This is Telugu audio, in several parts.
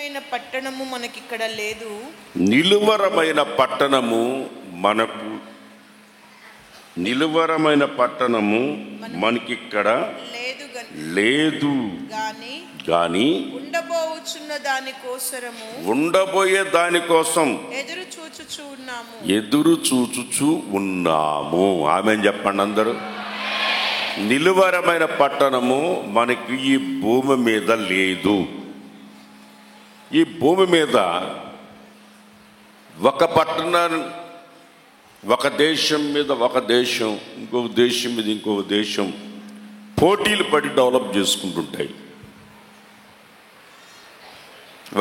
నిలువరమైన పట్టణము మనకిక్కడ లేదు. నిలువరమైన పట్టణము మనకు నిలువరమైన పట్టణము మనకిక్కడ లేదు గాని ఉండబోయే దానికోసం ఎదురు చూచుచు ఉన్నాము. ఆమేన్ చెప్పండి అందరూ. నిలువరమైన పట్టణము మనకి ఈ భూమి మీద లేదు. ఈ భూమి మీద ఒక పట్టణాన్ని, ఒక దేశం మీద ఒక దేశం, ఇంకొక దేశం మీద ఇంకొక దేశం పోటీలు పడి డెవలప్ చేసుకుంటుంటాయి.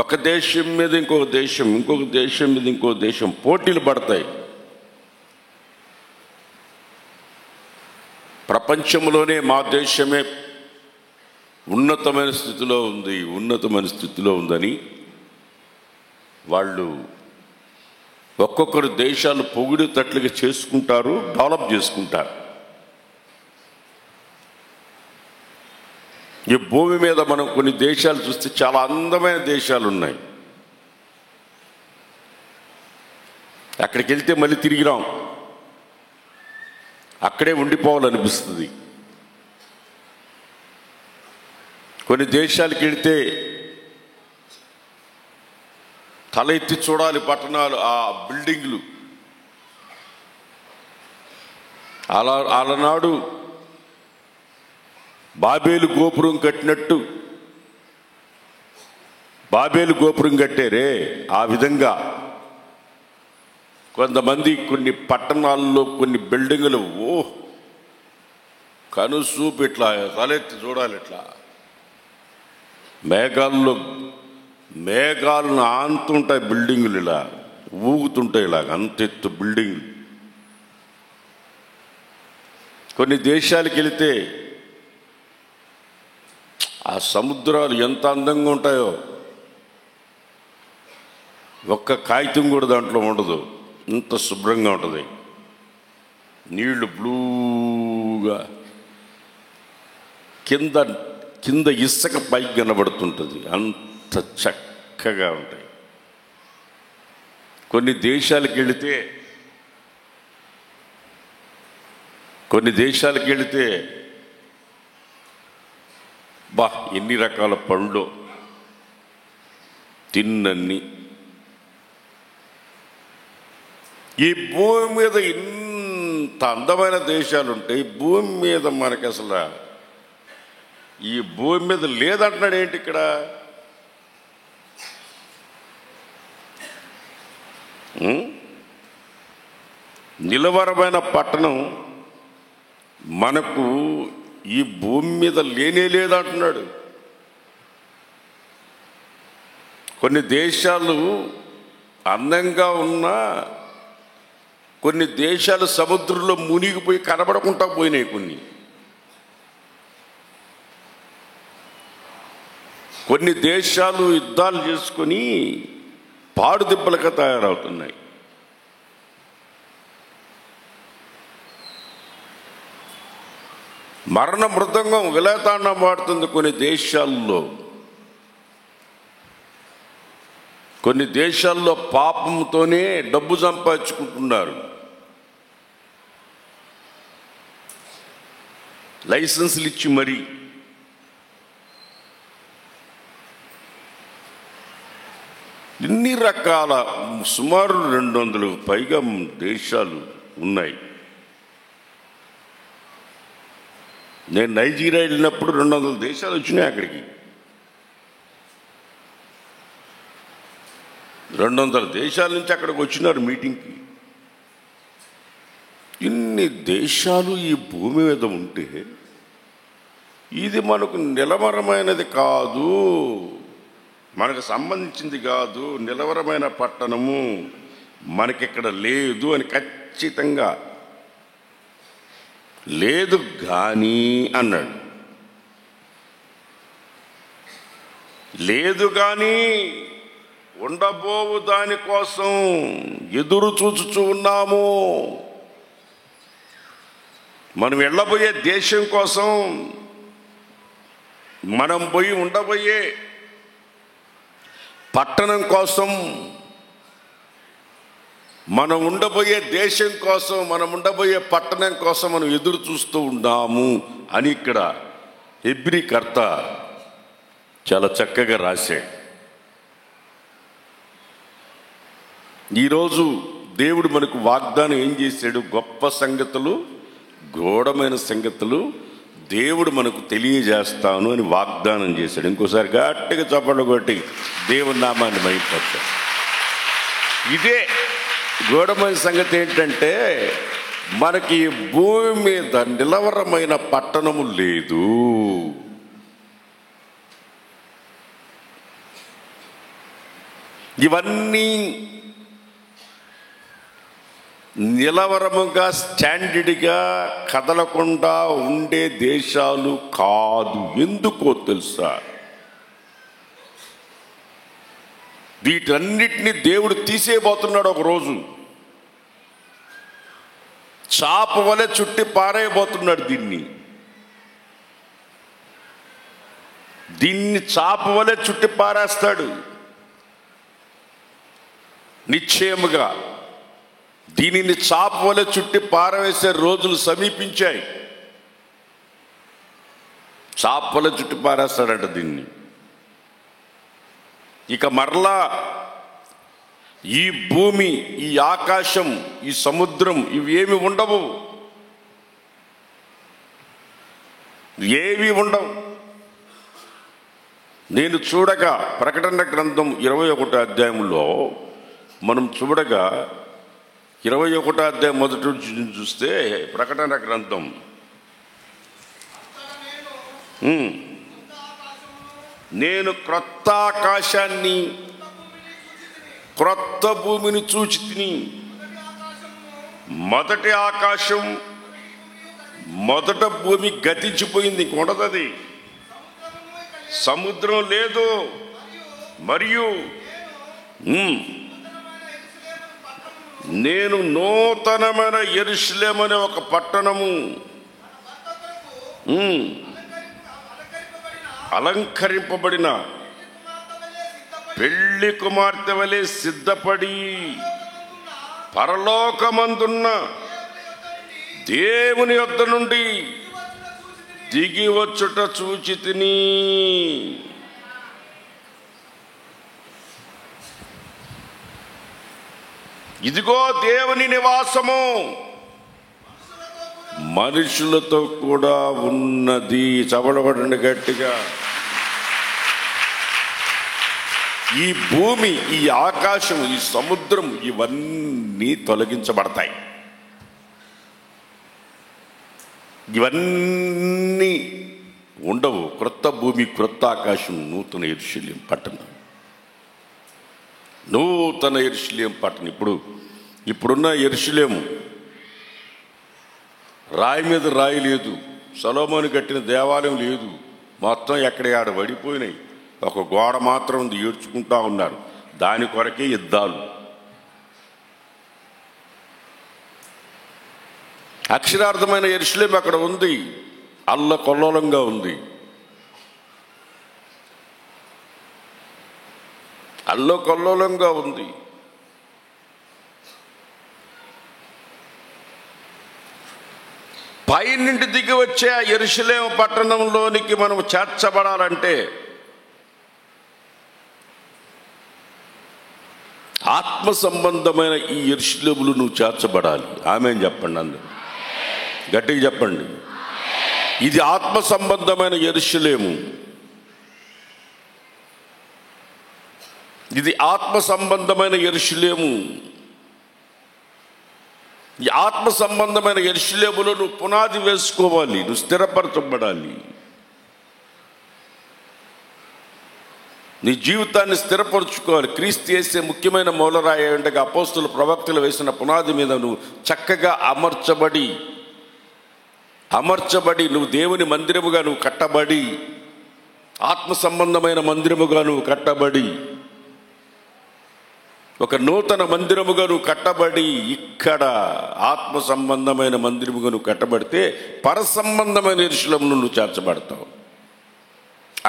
ఒక దేశం మీద ఇంకొక దేశం, ఇంకొక దేశం మీద ఇంకొక దేశం పోటీలు పడతాయి. ప్రపంచంలోనే మా దేశమే ఉన్నతమైన స్థితిలో ఉందని వాళ్ళు ఒక్కొక్కరు దేశాలు పొగిడేటట్లుగా చేసుకుంటారు, డెవలప్ చేసుకుంటారు. ఈ భూమి మీద మనం కొన్ని దేశాలు చూస్తే చాలా అందమైన దేశాలు ఉన్నాయి. అక్కడికి వెళ్తే మళ్ళీ తిరిగి రాం, అక్కడే ఉండిపోవాలనిపిస్తుంది. కొన్ని దేశాలకు వెళితే తల ఎత్తి చూడాలి పట్టణాలు, ఆ బిల్డింగ్లు. అలనాడు బాబేలు గోపురం కట్టినట్టు బాబేలు గోపురం కట్టారే, ఆ విధంగా కొంతమంది కొన్ని పట్టణాల్లో కొన్ని బిల్డింగులు కనుసూపు ఇట్లా తలెత్తి చూడాలి. ఇట్లా మేఘాలను ఆంతుంటాయి బిల్డింగులు, ఇలా ఊగుతుంటాయి, ఇలాగ అంతెత్తు బిల్డింగులు. కొన్ని దేశాలకు వెళితే ఆ సముద్రాలు ఎంత అందంగా ఉంటాయో, ఒక్క కాగితం కూడా దాంట్లో ఉండదు, ఇంత శుభ్రంగా ఉంటుంది. నీళ్లు బ్లూగా, కింద ఇసుక పైకి కనబడుతుంటుంది, అంత చక్కగా ఉంటాయి. కొన్ని దేశాలకు వెళితే ఎన్ని రకాల పండ్లు తిన్నన్ని. ఈ భూమి మీద ఇంత అందమైన దేశాలు ఉంటాయి. భూమి మీద మనకి అసలు ఈ భూమి మీద లేదంటున్నాడు. ఏంటి ఇక్కడ? నిలవరమైన పట్టణం మనకు ఈ భూమి మీద లేనే లేదంటున్నాడు. కొన్ని దేశాలు అందంగా ఉన్నా కొన్ని దేశాలు సముద్రంలో మునిగిపోయి కనబడకుండా పోయినాయి. కొన్ని దేశాలు యుద్ధాలు చేసుకొని పాడుదిబ్బలుగా తయారవుతున్నాయి. మరణ మృదంగం విలయతాండం వాడుతుంది కొన్ని దేశాల్లో. కొన్ని దేశాల్లో పాపంతోనే డబ్బు సంపాదించుకుంటున్నారు. లైసెన్సులు ఇచ్చి మరి ఇన్ని రకాల సుమారు 200 పైగా దేశాలు ఉన్నాయి. నేను నైజీరియా వెళ్ళినప్పుడు 200 దేశాలు వచ్చినాయి. అక్కడికి 200 దేశాల నుంచి అక్కడికి వచ్చినారు మీటింగ్కి. ఇన్ని దేశాలు ఈ భూమి మీద ఉంటే ఇది మనకు నిలవరమైనది కాదు, మనకు సంబంధించింది కాదు, నిలవరమైన పట్టణము మనకిక్కడ లేదు అని ఖచ్చితంగా లేదు కానీ అన్నాడు. లేదు కానీ ఉండబోవు దానికోసం ఎదురు చూచుచూ ఉన్నాము. మనం వెళ్ళబోయే దేశం కోసం, మనం పోయి ఉండబోయే పట్టణం కోసం, మనం ఉండబోయే దేశం కోసం, మనం ఉండబోయే పట్టణం కోసం మనం ఎదురు చూస్తూ ఉన్నాము అని ఇక్కడ హెబ్రీ కర్త చాలా చక్కగా రాశాడు. ఈరోజు దేవుడు మనకు వాగ్దానం ఏం చేశాడు? గొప్ప సంగతులు, గూఢమైన సంగతులు దేవుడు మనకు తెలియజేస్తాను అని వాగ్దానం చేశాడు. ఇంకోసారి గట్టిగా చప్పట్లు కొట్టి దేవుని నామాన్ని మహిమపరచాలి. ఇదే గూఢమైన సంగతి ఏంటంటే, మనకి భూమి మీద నిలవరమైన పట్టణము లేదు. ఇవన్నీ నిలవరముగా స్టాండర్డ్గా కదలకుండా ఉండే దేశాలు కాదు. ఎందుకో తెలుసా? వీటన్నిటిని దేవుడు తీసేయబోతున్నాడు. ఒకరోజు చాప వలె చుట్టి పారేయబోతున్నాడు. దీన్ని చాప వలె చుట్టి పారేస్తాడు. నిశ్చయముగా దీనిని చాప వలె చుట్టి పారవేసే రోజులు సమీపించాయి. చాప వలె చుట్టి పారేస్తాడట దీన్ని. ఇక మరలా ఈ భూమి, ఈ ఆకాశం, ఈ సముద్రం ఇవేమి ఉండవు, ఏవి ఉండవు. నేను చూడగా, ప్రకటన గ్రంథం 21వ అధ్యాయంలో మనం చూడగా, 21వ అధ్యాయం మొదటి నుంచి చూస్తే ప్రకటన గ్రంథం, నేను క్రొత్త ఆకాశాన్ని, క్రొత్త భూమిని చూచి తిని, మొదటి ఆకాశం, మొదట భూమి గతించిపోయింది, ఉండదది, సముద్రం లేదు. మరియు నేను నూతనమైన యెరూషలేము అనే ఒక పట్టణము, అలంకరింపబడిన పెళ్లి కుమార్తె వలె సిద్ధపడి పరలోకమందున్న దేవుని యొద్ద నుండి దిగి వచ్చుట చూచి తిని. ఇదిగో దేవుని నివాసము మనుషులతో కూడా ఉన్నది. చబడబడండి గట్టిగా. ఈ భూమి, ఈ ఆకాశం, ఈ సముద్రం ఇవన్నీ తొలగించబడతాయి. ఇవన్నీ ఉండవు. క్రొత్త భూమి, క్రొత్త ఆకాశం, నూతన యెరూషలేము పట్టణం, నూతన యెరూషలేము పట్టణం. ఇప్పుడున్న యెరూషలేము రాయి మీద రాయి లేదు, సొలొమోను కట్టిన దేవాలయం లేదు, మొత్తం ఎక్కడ ఆడ పడిపోయినాయి. ఒక గోడ మాత్రం ఉంది, ఏడ్చుకుంటా ఉన్నారు. దాని కొరకే యుద్ధాలు. అక్షరార్థమైన యెరూషలేము అక్కడ ఉంది, అల్లకల్లోలంగా ఉంది. అల్లకల్లోలంగా ఉంది. పై నుండి దిగి వచ్చే ఆ యెరూషలేము పట్టణంలోనికి మనం చేర్చబడాలంటే ఆత్మ సంబంధమైన ఈ యెరూషలేములు నువ్వు చేర్చబడాలి. ఆమేన్ చెప్పండి. అందరూ గట్టిగా చెప్పండి. ఇది ఆత్మ సంబంధమైన యెరూషలేము. ఇది ఆత్మ సంబంధమైన యెరూషలేము. ఈ ఆత్మ సంబంధమైన యెరూషలేములో నువ్వు పునాది వేసుకోవాలి, నువ్వు స్థిరపరచబడాలి. నీ జీవితాన్ని స్థిరపరచుకోవాలి. క్రీస్తు యేసే ముఖ్యమైన మూలరాయి అంటే అపోస్తుల ప్రవక్తలు వేసిన పునాది మీద నువ్వు చక్కగా అమర్చబడి నువ్వు దేవుని మందిరముగా నువ్వు కట్టబడి, ఆత్మ సంబంధమైన మందిరముగా నువ్వు కట్టబడి, ఒక నూతన మందిరముగా నువ్వు కట్టబడి, ఇక్కడ ఆత్మ సంబంధమైన మందిరముగా నువ్వు కట్టబడితే పర సంబంధమైన యెరూషలేమును నువ్వు చేర్చబడతావు.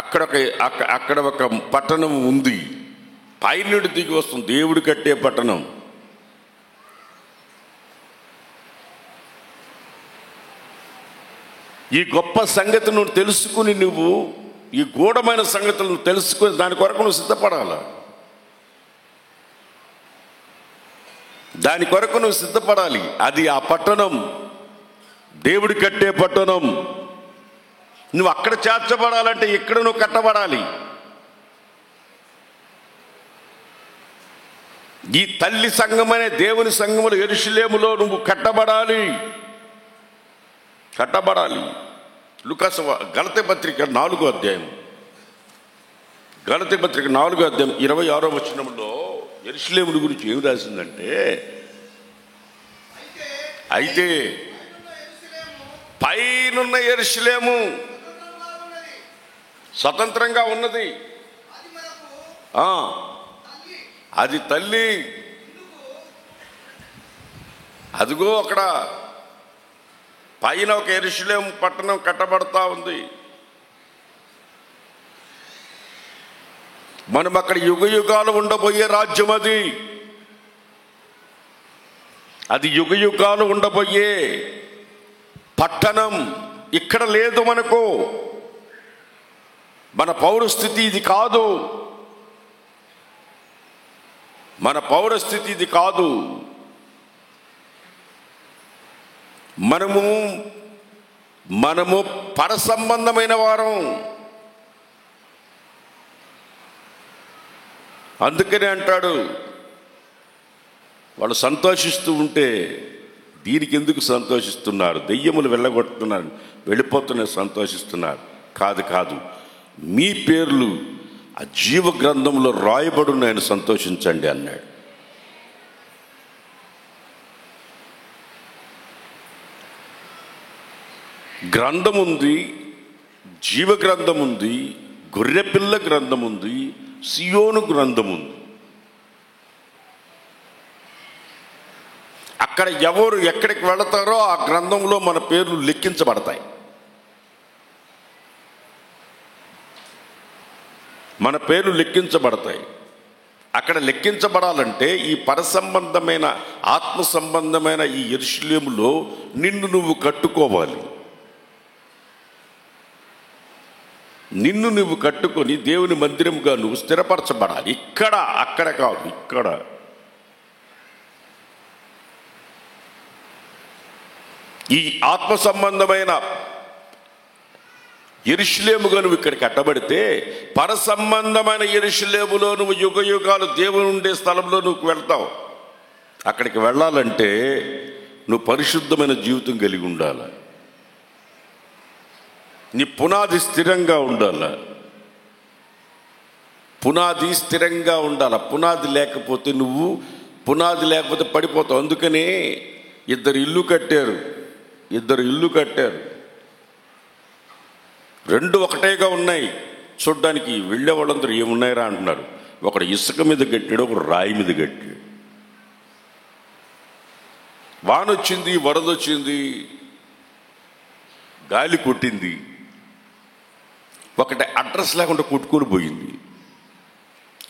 అక్కడ ఒక పట్టణం ఉంది, పైనుండి దిగి వస్తుంది దేవుడు కట్టే పట్టణం. ఈ గొప్ప సంగతి నువ్వు తెలుసుకుని, నువ్వు ఈ గూఢమైన సంగతులను తెలుసుకుని దాని కొరకు నువ్వు సిద్ధపడాలి. దాని కొరకు నువ్వు సిద్ధపడాలి. అది ఆ పట్టణం, దేవుడు కట్టే పట్టణం. నువ్వు అక్కడ చేర్చబడాలంటే ఇక్కడ నువ్వు కట్టబడాలి. ఈ తల్లి సంఘమనే దేవుని సంఘములు యెరూషలేములో నువ్వు కట్టబడాలి. గలతీ పత్రిక 4వ అధ్యాయం, గలతీ పత్రిక 4వ అధ్యాయం 26వ వచనంలో యెరూషలేము గురించి ఏమి రాసిందంటే, అయితే పైనున్న యెరూషలేము స్వతంత్రంగా ఉన్నది, అది తల్లి. అదిగో అక్కడ పైన ఒక యెరూషలేము పట్టణం కట్టబడతా ఉంది. మనం అక్కడ యుగ యుగాలు ఉండబోయే రాజ్యం అది. అది యుగ యుగాలు ఉండబోయే పట్టణం. ఇక్కడ లేదు మనకు. మన పౌరస్థితి ఇది కాదు. మన పౌరస్థితి ఇది కాదు. మనము పర సంబంధమైన వారం. అందుకనే అంటాడు, వాళ్ళు సంతోషిస్తూ ఉంటే దీనికి ఎందుకు సంతోషిస్తున్నారు? దెయ్యములు వెళ్ళగొట్టుతున్నారు, వెళ్ళిపోతున్న సంతోషిస్తున్నారు. కాదు, మీ పేర్లు ఆ జీవ గ్రంథంలో రాయబడున్నాయని సంతోషించండి అన్నాడు. గ్రంథం ఉంది, జీవ గ్రంథం ఉంది, గొర్రెపిల్ల గ్రంథం ఉంది, సియోను గ్రంథం ఉంది. అక్కడ ఎవరు ఎక్కడికి వెళతారో ఆ గ్రంథంలో మన పేర్లు లెక్కించబడతాయి. మన పేర్లు లెక్కించబడతాయి. అక్కడ లెక్కించబడాలంటే ఈ పరసంబంధమైన ఆత్మ సంబంధమైన ఈ యెరూషలేములో నిన్ను నువ్వు కట్టుకోవాలి. నిన్ను నువ్వు కట్టుకొని దేవుని మందిరముగా నువ్వు స్థిరపరచబడాలి. ఇక్కడ, అక్కడ కాదు, ఇక్కడ. ఈ ఆత్మ సంబంధమైన యెరూషలేముగా నువ్వు ఇక్కడ కట్టబడితే పర సంబంధమైన యెరూషలేములో నువ్వు యుగ యుగాలు దేవుని ఉండే స్థలంలో నువ్వు వెళ్తావు. అక్కడికి వెళ్ళాలంటే నువ్వు పరిశుద్ధమైన జీవితం కలిగి ఉండాలి. నీ పునాది స్థిరంగా ఉండాలి. పునాది స్థిరంగా ఉండాలి. పునాది లేకపోతే పడిపోతావు. అందుకనే ఇద్దరు ఇల్లు కట్టారు. రెండు ఒకటేగా ఉన్నాయి చూడ్డానికి. వెళ్ళే వాళ్ళందరూ ఏమున్నాయిరా అంటున్నారు. ఒకడు ఇసుక మీద కట్టాడు, ఒకడు రాయి మీద కట్టాడు. వానొచ్చింది, వరదొచ్చింది, గాలి కొట్టింది, ఒకటి అడ్రస్ లేకుండా కొట్టుకొని పోయింది.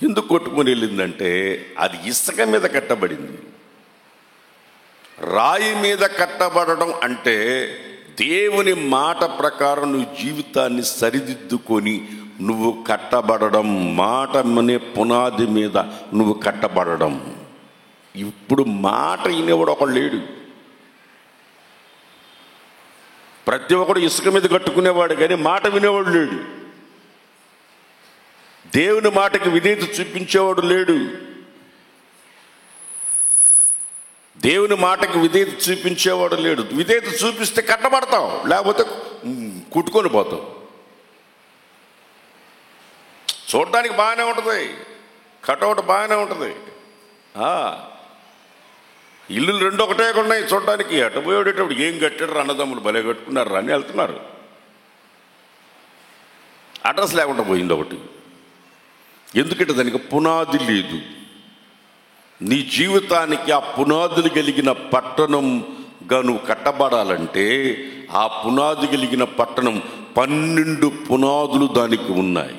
ఎందుకు కొట్టుకొని వెళ్ళిందంటే అది ఇసుక మీద కట్టబడింది. రాయి మీద కట్టబడడం అంటే దేవుని మాట ప్రకారం నువ్వు జీవితాన్ని సరిదిద్దుకొని నువ్వు కట్టబడడం. మాట అనే పునాది మీద నువ్వు కట్టబడడం. ఇప్పుడు మాట వినేవాడు ఒకడు లేడు. ప్రతి ఒక్కడు ఇసుక మీద కట్టుకునేవాడు కానీ మాట వినేవాడు లేడు. దేవుని మాటకి విధేయత చూపించేవాడు లేడు. దేవుని మాటకి విధేయత చూపించేవాడు లేడు. విధేయత చూపిస్తే కట్టబడతావు, లేకపోతే కుట్టుకొని పోతావు. చూడడానికి బాగానే ఉంటుంది, కటౌట్ బాగానే ఉంటుంది. ఇల్లులు రెండు ఒకటే ఉన్నాయి చూడడానికి. అటు పోయేటప్పుడు ఏం కట్టారు, అన్నదమ్ములు భలే కట్టుకున్నారు అని వెళ్తున్నారు. అడ్రస్ లేకుండా పోయింది ఒకటి. ఎందుకంటే దానికి పునాది లేదు. నీ జీవితానికి ఆ పునాదులు కలిగిన పట్టణంగా నువ్వు కట్టబడాలంటే ఆ పునాది కలిగిన పట్టణం 12 పునాదులు దానికి ఉన్నాయి.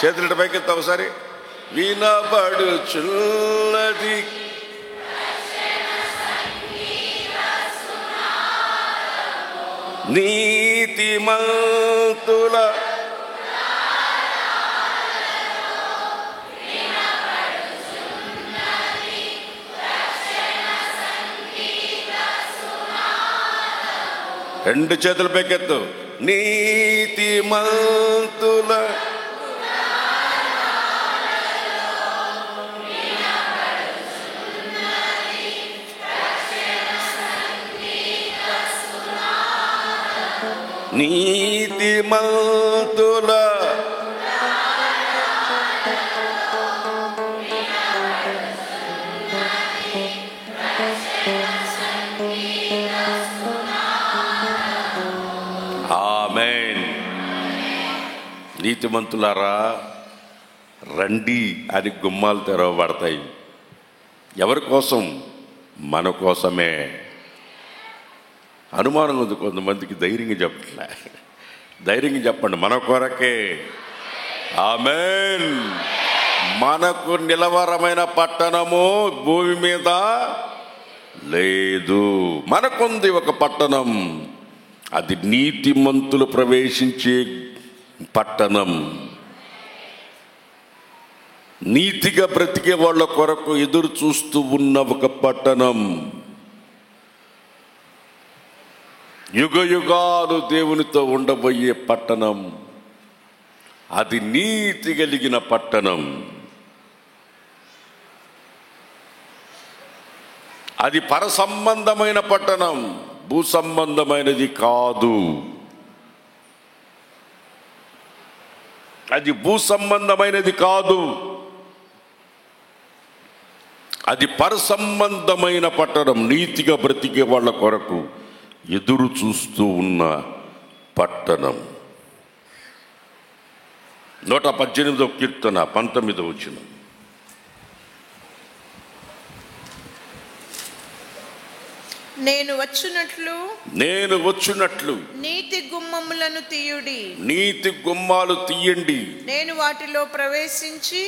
చేతుల పైకెత్తా ఒకసారి. వినబడుచున్నది నీతిమంతుల రెండు చేతుల పైకెత్తు. నీతిమంతుల నీతిమంతుల ఆమేన్. నీతిమంతులారా రండి అని గుమ్మాలు తెరవబడతాయి. ఎవరి కోసం? మన కోసమే. అనుమానం ఉంది కొంతమందికి, ధైర్యంగా చెప్పట్లే. ధైర్యంగా చెప్పండి, మన కొరకే. ఆమేన్. మనకు నిలవరమైన పట్టణము భూమి మీద లేదు. మనకుంది ఒక పట్టణం, అది నీతిమంతులు ప్రవేశించే పట్టణం. నీతిగా బ్రతికే వాళ్ళ కొరకు ఎదురు చూస్తూ ఉన్న ఒక పట్టణం. యుగ యుగాలు దేవునితో ఉండబోయే పట్టణం. అది నీతి కలిగిన పట్టణం. అది పర సంబంధమైన పట్టణం, భూ సంబంధమైనది కాదు. అది భూ సంబంధమైనది కాదు, అది పర సంబంధమైన పట్టణం. నీతిగా బ్రతికే వాళ్ళ కొరకు ఎదురు చూస్తూ ఉన్న పట్టణం. 118వ కీర్తన 19వ వచనం. నేను వచ్చునట్లు నీతి గుమ్మములను తీయుడి. నీతి గుమ్మాలు తీయండి. నేను వాటిలో ప్రవేశించి,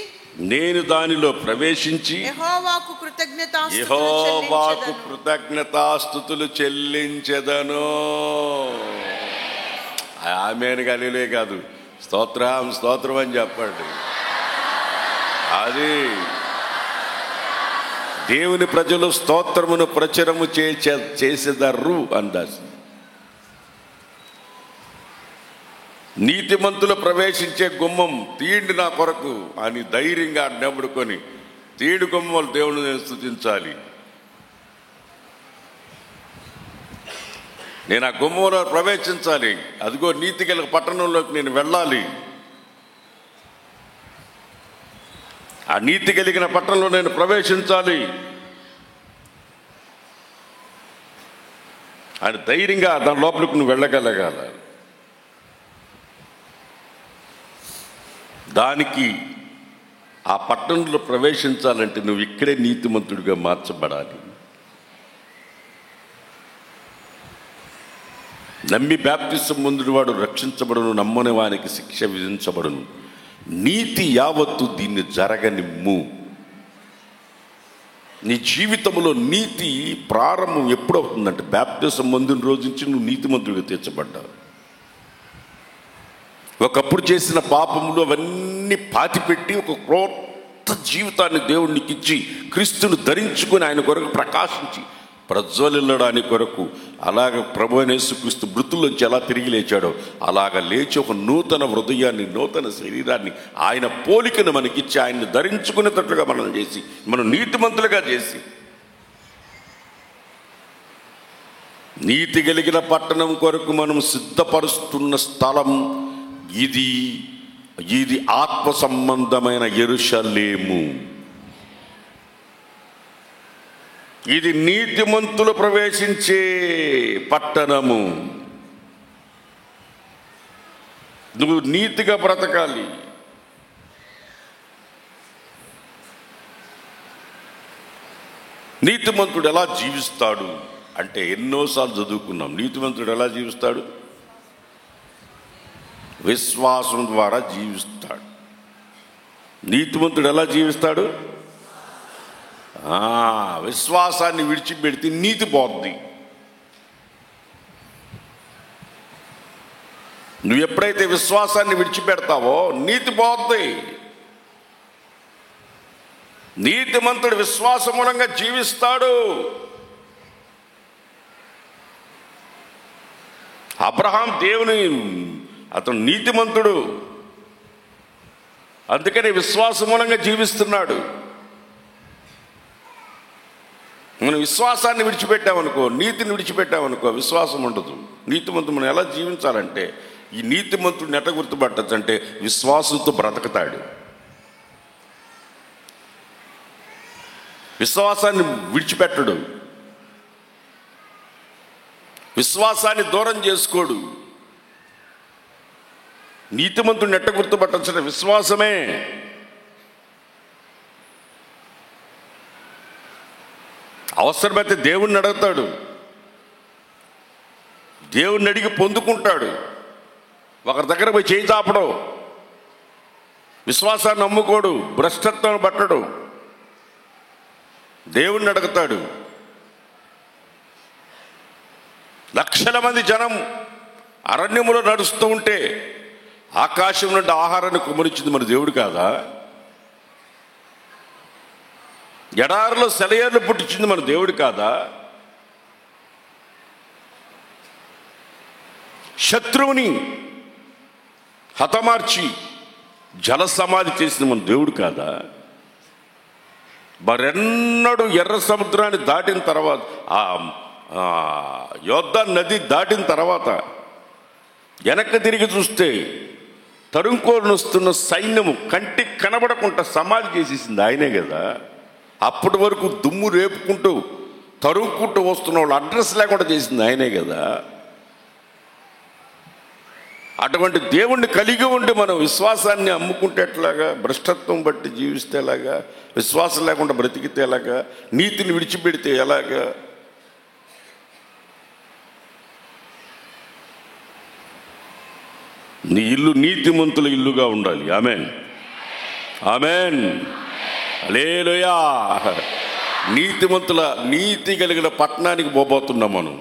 నేను దానిలో ప్రవేశించి యెహోవాకు కృతజ్ఞతాస్తుతులు చెల్లించెదను. ఆమేన్ గలీలే కాదు, స్తోత్రం స్తోత్రం అని చెప్పండి. అది దేవుని ప్రజలు స్తోత్రమును ప్రచురము చేసేదర్రు అందాసి. నీతిమంతులు ప్రవేశించే గుమ్మం తీయండి నా కొరకు అని ధైర్యంగా అడ్డబడుకొని తీడు గుమ్మలు దేవుని స్తుతించాలి. నేను ఆ గుమ్మంలో ప్రవేశించాలి. అదిగో నీతి గల పట్టణంలోకి నేను వెళ్ళాలి. ఆ నీతి కలిగిన పట్టణంలో నేను ప్రవేశించాలి అని ధైర్యంగా దాని లోపలికి నువ్వు వెళ్ళగలగాల. దానికి ఆ పట్టణంలో ప్రవేశించాలంటే నువ్వు ఇక్కడే నీతిమంతుడిగా మార్చబడాలి. నమ్మి బాప్తిసం పొందిన వాడు రక్షించబడును, నమ్మని వానికి శిక్ష విధించబడును. నీతి యావత్తు దీన్ని జరగనిమ్ము. నీ జీవితంలో నీతి ప్రారంభం ఎప్పుడవుతుందంటే బాప్తిసం పొందిన రోజు నుంచి నువ్వు నీతిమంతుడిగా తీర్చబడ్డావు. ఒకప్పుడు చేసిన పాపములు అవన్నీ పాతిపెట్టి ఒక క్రొత్త జీవితాన్ని దేవునికి ఇచ్చి క్రీస్తును ధరించుకొని ఆయన కొరకు ప్రకాశించి ప్రజ్వలిల్లడానికి కొరకు అలాగ ప్రభువైన యేసుక్రీస్తు మృతుల్లోంచి ఎలా తిరిగి లేచాడో అలాగ లేచి ఒక నూతన హృదయాన్ని, నూతన శరీరాన్ని, ఆయన పోలికను మనకిచ్చి ఆయన్ని ధరించుకునేటట్లుగా మనం చేసి, మనం నీతిమంతులుగా చేసి, నీతి కలిగిన పట్టణం కొరకు మనం సిద్ధపరుస్తున్న స్థలం ఇది ఆత్మ సంబంధమైన యెరూషలేము. ఇది నీతిమంతులు ప్రవేశించే పట్టణము. నువ్వు నీతిగా బ్రతకాలి. నీతిమంతుడు ఎలా జీవిస్తాడు అంటే ఎన్నోసార్లు చదువుకున్నాం. నీతిమంతుడు ఎలా జీవిస్తాడు? విశ్వాసం ద్వారా జీవిస్తాడు. నీతిమంతుడు ఎలా జీవిస్తాడు? విశ్వాసాన్ని విడిచిపెడితే నీతి పోద్ది. నువ్వు ఎప్పుడైతే విశ్వాసాన్ని విడిచిపెడతావో నీతి పోద్ది. నీతిమంతుడు విశ్వాసమూలంగా జీవిస్తాడు. అబ్రహాం అతను నీతిమంతుడు, అందుకని విశ్వాసమూలంగా జీవిస్తున్నాడు. మనం విశ్వాసాన్ని విడిచిపెట్టామనుకో, నీతిని విడిచిపెట్టామనుకో, విశ్వాసం ఉండదు. నీతిమంతుడు మనం ఎలా జీవించాలంటే, ఈ నీతిమంతుడిని ఎట్లా గుర్తుపట్టచ్చు అంటే విశ్వాసంతో బ్రతకతాడు. విశ్వాసాన్ని విడిచిపెట్టడు, విశ్వాసాన్ని దూరం చేసుకోడు. నీతిమంతుడిని ఎట్ట గుర్తుపట్టచ్చు? విశ్వాసమే. అవసరమైతే దేవుణ్ణి అడుగుతాడు, దేవుణ్ణి అడిగి పొందుకుంటాడు. ఒకరి దగ్గర పోయి చేయి చాపడు, విశ్వాసాన్ని నమ్ముకోడు, భ్రష్టత్వం పట్టడు, దేవుణ్ణి అడుగుతాడు. లక్షల మంది జనం అరణ్యములో నడుస్తూ ఉంటే ఆకాశం నుండి ఆహారాన్ని కుమరించింది మన దేవుడు కాదా? ఎడారిలో సెలయేర్లు పుట్టించింది మన దేవుడు కాదా? శత్రువుని హతమార్చి జల సమాధి చేసింది మన దేవుడు కాదా? మరెన్నడూ ఎర్ర సముద్రాన్ని దాటిన తర్వాత, యోర్దాను నది దాటిన తర్వాత వెనక్కి తిరిగి చూస్తే తరుముకొని వస్తున్న సైన్యము కంటికి కనబడకుండా సమాధి చేసేసింది ఆయనే కదా. అప్పటి వరకు దుమ్ము రేపుకుంటూ తరుముకుంటూ వస్తున్న వాళ్ళు అడ్రస్ లేకుండా చేసింది ఆయనే కదా. అటువంటి దేవుణ్ణి కలిగి ఉండి మనం విశ్వాసాన్ని అమ్ముకుంటే ఎట్లాగా? భ్రష్టత్వం బట్టి జీవిస్తే ఎలాగా? విశ్వాసం లేకుండా బ్రతికితే ఎలాగా? నీతిని విడిచిపెడితే ఎలాగా? నీ ఇల్లు నీతిమంతుల ఇల్లుగా ఉండాలి. ఆమేన్, ఆమేన్, హల్లెలూయా. నీతి కలిగిన పట్టణానికి పోబోతున్నాం మనం.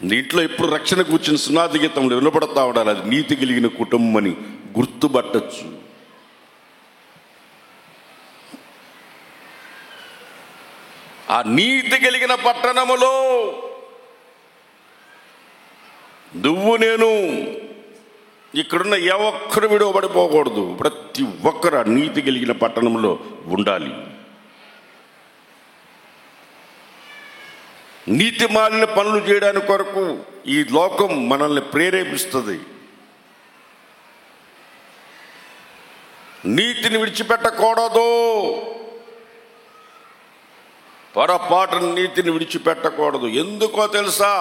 నీటిలో ఎప్పుడు రక్షణ కూర్చుని సునాది గీతంలో వినపడతా ఉండాలి. అది నీతి కలిగిన కుటుంబం అని గుర్తుపట్టచ్చు. ఆ నీతి కలిగిన పట్టణములో నువ్వు నేను ఇక్కడున్న ఏ ఒక్కరు విడవబడిపోకూడదు. ప్రతి ఒక్కరు ఆ నీతి కలిగిన పట్టణంలో ఉండాలి. నీతి మాలిన పనులు చేయడానికి కొరకు ఈ లోకం మనల్ని ప్రేరేపిస్తుంది. నీతిని విడిచిపెట్టకూడదు. పొరపాటున నీతిని విడిచిపెట్టకూడదు. ఎందుకో తెలుసా?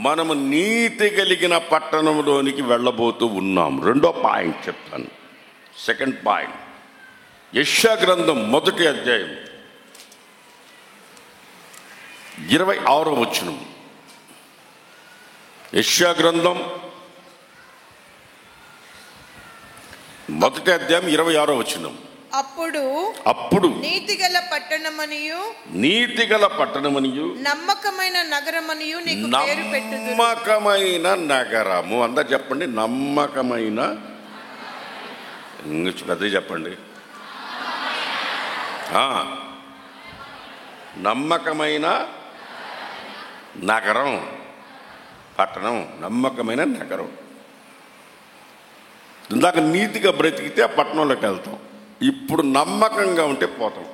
మనము నీతి కలిగిన పట్టణంలోనికి వెళ్ళబోతూ ఉన్నాం. రెండో పాయింట్ చెప్తాను. సెకండ్ పాయింట్, యెషయా గ్రంథం 1వ అధ్యాయం 26వ వచనం. యెషయా గ్రంథం 1వ అధ్యాయం 26వ వచనం. అప్పుడు నీతిగల పట్టణమనియు నమ్మకమైన నగరమనియు నీకు పేరు పెట్టుదురు. నమ్మకమైన నగరము. అందరు చెప్పండి, నమ్మకమైన. పెద్ద చెప్పండి. నమ్మకమైన నగరం, పట్టణం, నమ్మకమైన నగరం. ఇందాక నీతిగా బ్రతికితే ఆ పట్టణంలోకి వెళ్తాం. ఇప్పుడు నమ్మకంగా ఉంటే పోతాం.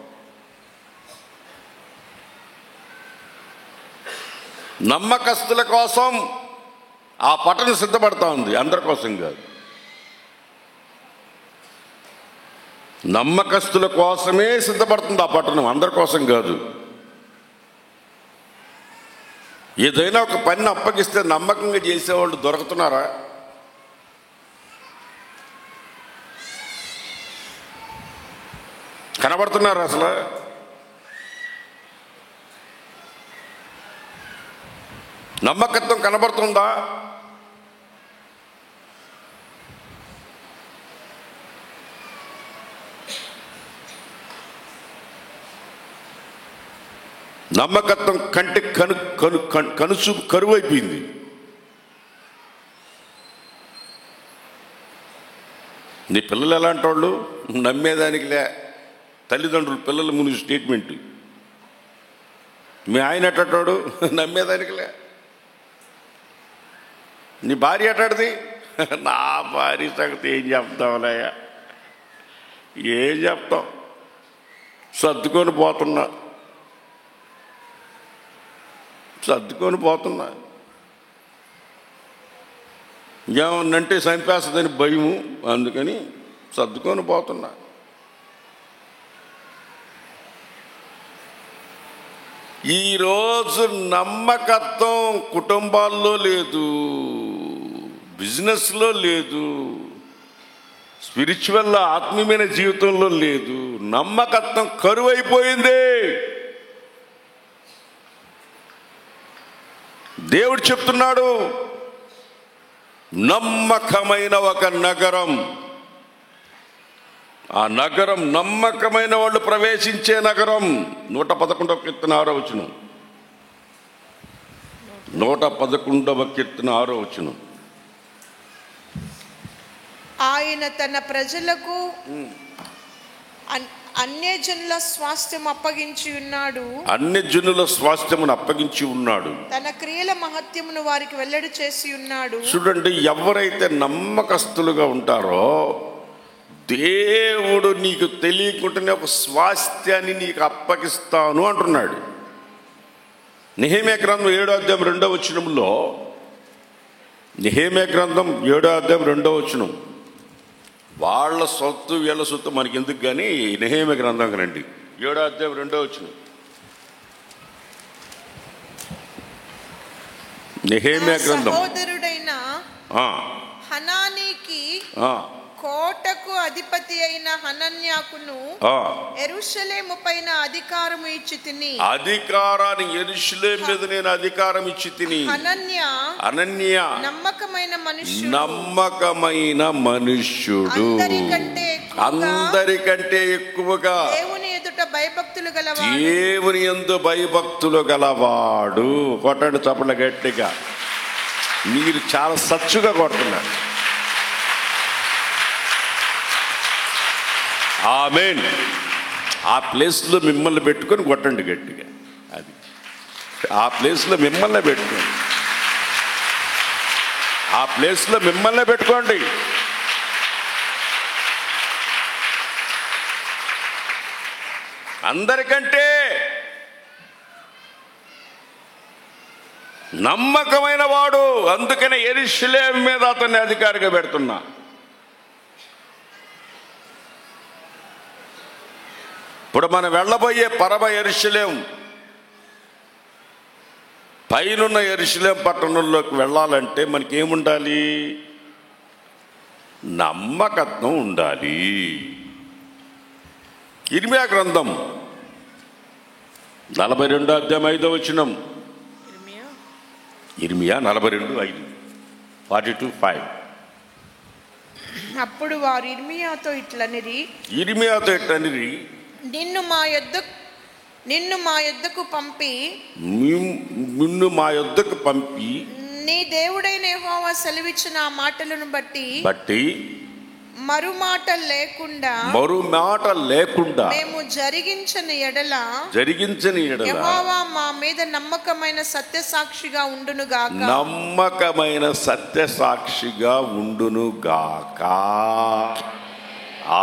నమ్మకస్తుల కోసం ఆ పట్టణం సిద్ధపడతా ఉంది, అందరి కోసం కాదు. నమ్మకస్తుల కోసమే సిద్ధపడుతుంది ఆ పట్టణం, అందరి కోసం కాదు. ఏదైనా ఒక పని అప్పగిస్తే నమ్మకంగా చేసేవాళ్ళు దొరుకుతున్నారా? కనబడుతున్నారు? అసలు నమ్మకత్వం కనబడుతుందా? నమ్మకత్వం కంటే కనుసు కరువైపోయింది. నీ పిల్లలు ఎలాంటి వాళ్ళు? నమ్మేదానికిలే. తల్లిదండ్రులు పిల్లల ముందు స్టేట్మెంట్. మీ ఆయన ఎట్టాడు? నమ్మేదానికిలే. నీ భార్య ఎట్టాడిది? నా భార్య సంగతి ఏం చెప్తాంలయ్యా, ఏం చెప్తాం, సర్దుకొని పోతున్నా. ఏమన్నంటే చంపేస్తుందని భయము, అందుకని సర్దుకొని పోతున్నా. ఈరోజు నమ్మకత్వం కుటుంబాల్లో లేదు, బిజినెస్లో లేదు, స్పిరిచువల్ ఆత్మీయమైన జీవితంలో లేదు. నమ్మకత్వం కరువైపోయింది. దేవుడు చెప్తున్నాడు, నమ్మకమైన ఒక నగరం, ఆ నగరం నమ్మకమైన వాళ్ళు ప్రవేశించే నగరం. 111వ కీర్తన 6వ వచనం. 111వ కీర్తన 6వ వచనం. ఆయన తన ప్రజలకు అన్యజనుల స్వాస్థ్యం అప్పగించి ఉన్నాడు. అన్యజనుల స్వాస్థ్యమును అప్పగించి ఉన్నాడు. తన క్రియల మహత్యమును వారికి వెల్లడి చేసి ఉన్నాడు. చూడండి, ఎవరైతే నమ్మకస్తులుగా ఉంటారో దేవుడు నీకు తెలియకుండానే ఒక స్వాస్థ్యాన్ని నీకు అప్పగిస్తాను అంటున్నాడు. నెహెమ్యా గ్రంథం 7వ అధ్యాయం 2వ వచనంలో, నెహెమ్యా గ్రంథం 7వ అధ్యాయం 2వ వచనం. వాళ్ళ సొత్తు వీళ్ళ సొత్తు మనకి ఎందుకు కానీ నెహెమ్యా గ్రంథం రండి. 7వ అధ్యాయం 2వ వచనం. నెహెమ్యా గ్రంథం. సహోదరుడైన హనానీకి కోటకు అధిపతి అయిన హనన్యాకును యెరూషలేము పైన అధికారం ఇచ్చి తిని, అధికారాన్ని యెరూషలేము మీద నేను అధికారం ఇచ్చి తిని. అనన్య నమ్మకమైన మనుష్యుడు, అందరికంటే ఎక్కువగా దేవుని ఎదుట భయభక్తులు గలవాడు, దేవుని యందు భయభక్తులు గలవాడు. కొట్టండి చప్పట్లు గట్టిగా. మీరు చాలా సచ్చుగా కొడుతున్నారు. ఆమేన్. ఆ ప్లేస్లో మిమ్మల్ని పెట్టుకొని కొట్టండి గట్టిగా. అది ఆ ప్లేస్లో మిమ్మల్ని పెట్టుకోండి. ఆ ప్లేస్లో మిమ్మల్ని పెట్టుకోండి. అందరికంటే నమ్మకమైన వాడు, అందుకనే యెరూషలేము మీద అతన్ని అధికారిగా పెడుతున్నా. ఇప్పుడు మనం వెళ్ళబోయే పరమ యెరూషలేము, పైనున్న యెరూషలేము పట్టణంలోకి వెళ్ళాలంటే మనకి ఏముండాలి? నమ్మకత్వం ఉండాలి. ఇర్మియా గ్రంథం 42వ అధ్యాయం 5వ వచనం. ఇర్మియా 42:5, 42:5. అప్పుడు వారు ఇర్మియాతో ఇట్లనిరి, నిన్ను మా యొద్దకు పంపి నీ దేవుడైన యెహోవా సెలవిచ్చిన ఆ మాటలను బట్టి మరుమాట లేకుండా మేము జరిగించని ఎడల యెహోవా మా మీద నమ్మకమైన సత్యసాక్షిగా ఉండునుగాక.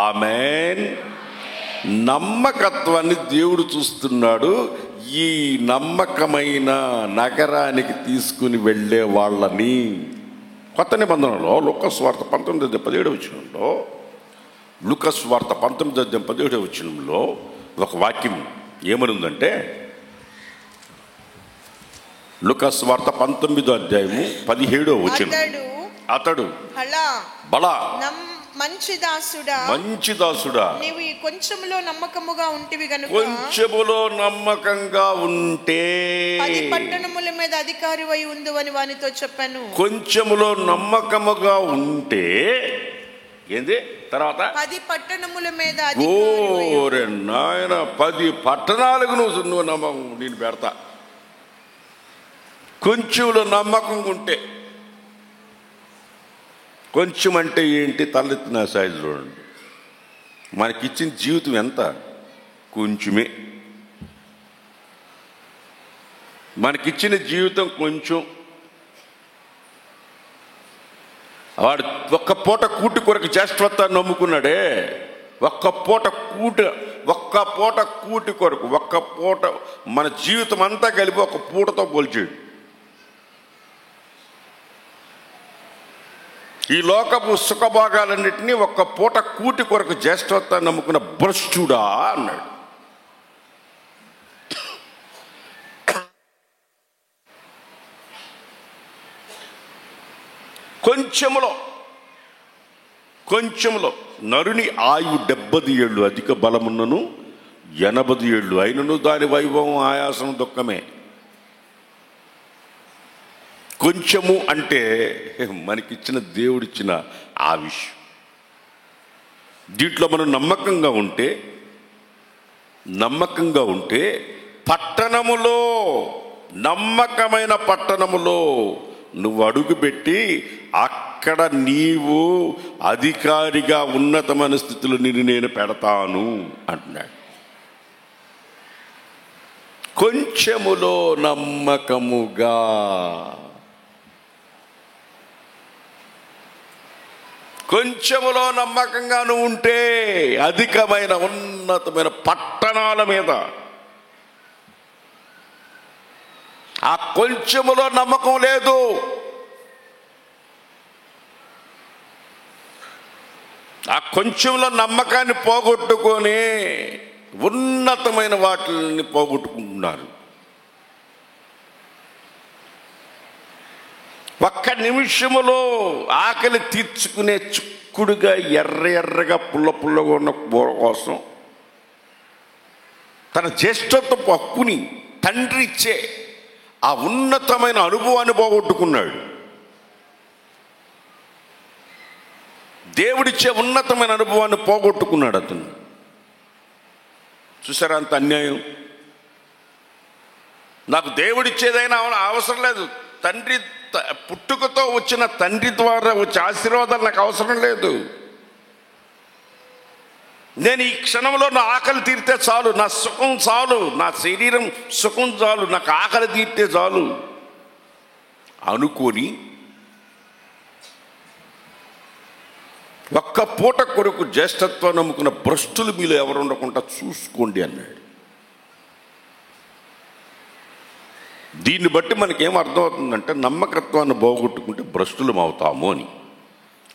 ఆమేన్. నమ్మకత్వాన్ని దేవుడు చూస్తున్నాడు. ఈ నమ్మకమైన నగరానికి తీసుకుని వెళ్ళే వాళ్ళని కొత్త నిబంధనలో లూకాసు వార్త 19:17 వచనంలో, లూకాసు వార్త 19:17 వచనంలో ఒక వాక్యం ఏమనుందంటే, లూకాసు వార్త 19వ అధ్యాయము 17వ వచనం. అతడు బలా మంచి దాసుడా నీవు ఈ కొంచెములో నమ్మకముగా ఉంటివి గనుక, కొంచెములో నమ్మకంగా ఉంటే 10 పట్టణముల మీద అధికారివై ఉందువని వానితో చెప్పాను. కొంచెములో నమ్మకముగా ఉంటే ఏంది? తర్వాత 10 పట్టణముల మీద అధికారివై ఓరే నాయన 10 పట్టణాలకు నువ్వు నమ్మకం నేను పెడతా. కొంచెంలో నమ్మకం ఉంటే, కొంచెం అంటే ఏంటి? తలెత్తిన సైజు చూడండి. మనకిచ్చిన జీవితం ఎంత? కొంచెమే. మనకిచ్చిన జీవితం కొంచెం. వాడు ఒక్క పూట కూటి కొరకు చేష్టవత్తాన్ని నమ్ముకున్నాడే. ఒక్క పూట కూటి కొరకు, ఒక్క పూట మన జీవితం అంతా కలిపి ఒక పూటతో పోల్చాడు. ఈ లోకపు సుఖభాగాలన్నింటినీ ఒక్క పూట కూటి కొరకు జ్యేష్ఠత్వాన్ని నమ్ముకున్న భ్రష్టుడా అన్నాడు. కొంచెములో నరుని ఆయువు 70 ఏళ్ళు, అధిక బలమున్నను 80 ఏళ్ళు అయినను దాని వైభవం ఆయాసం దుఃఖమే. కొంచెము అంటే మనకిచ్చిన దేవుడిచ్చిన ఆయుష్. దీంట్లో మనం నమ్మకంగా ఉంటే పట్టణములో, నమ్మకమైన పట్టణములో నువ్వు అడుగుపెట్టి అక్కడ నీవు అధికారిగా ఉన్నతమైన స్థితిలో నేను పెడతాను అంటున్నాడు. కొంచెములో నమ్మకముగా, కొంచెములో నమ్మకంగా నువ్వు ఉంటే అధికమైన ఉన్నతమైన పట్టణాల మీద. ఆ కొంచెములో నమ్మకం లేదు. ఆ కొంచెంలో నమ్మకాన్ని పోగొట్టుకొని ఉన్నతమైన వాటిని పోగొట్టుకుంటున్నారు. ఒక్క నిమిషములో ఆకలి తీర్చుకునే చిక్కుడుగా ఎర్రగా పుల్లగా ఉన్న కూర కోసం తన జ్యేష్ఠత్వపు హక్కుని తండ్రి ఇచ్చే ఆ ఉన్నతమైన అనుభవాన్ని పోగొట్టుకున్నాడు. దేవుడిచ్చే ఉన్నతమైన అనుభవాన్ని పోగొట్టుకున్నాడు అతను. చూసారా అంత అన్యాయం? నాకు దేవుడిచ్చేదైనా అవసరం లేదు, తండ్రి పుట్టుకతో వచ్చిన తండ్రి ద్వారా వచ్చే ఆశీర్వాదాలు నాకు అవసరం లేదు. నేను ఈ క్షణంలో నా ఆకలి తీరితే చాలు, నా సుఖం చాలు, నా శరీరం సుఖం చాలు, నాకు ఆకలి తీరితే చాలు అనుకొని ఒక్క పూట కొరకు జ్యేష్ఠత్వం నమ్ముకున్న భ్రష్టులు మీలో ఎవరు ఉండకుండా చూసుకోండి అన్నాడు. దీన్ని బట్టి మనకేం అర్థమవుతుందంటే నమ్మకత్వాన్ని పోగొట్టుకుంటే భ్రష్టులం అవుతాము అని.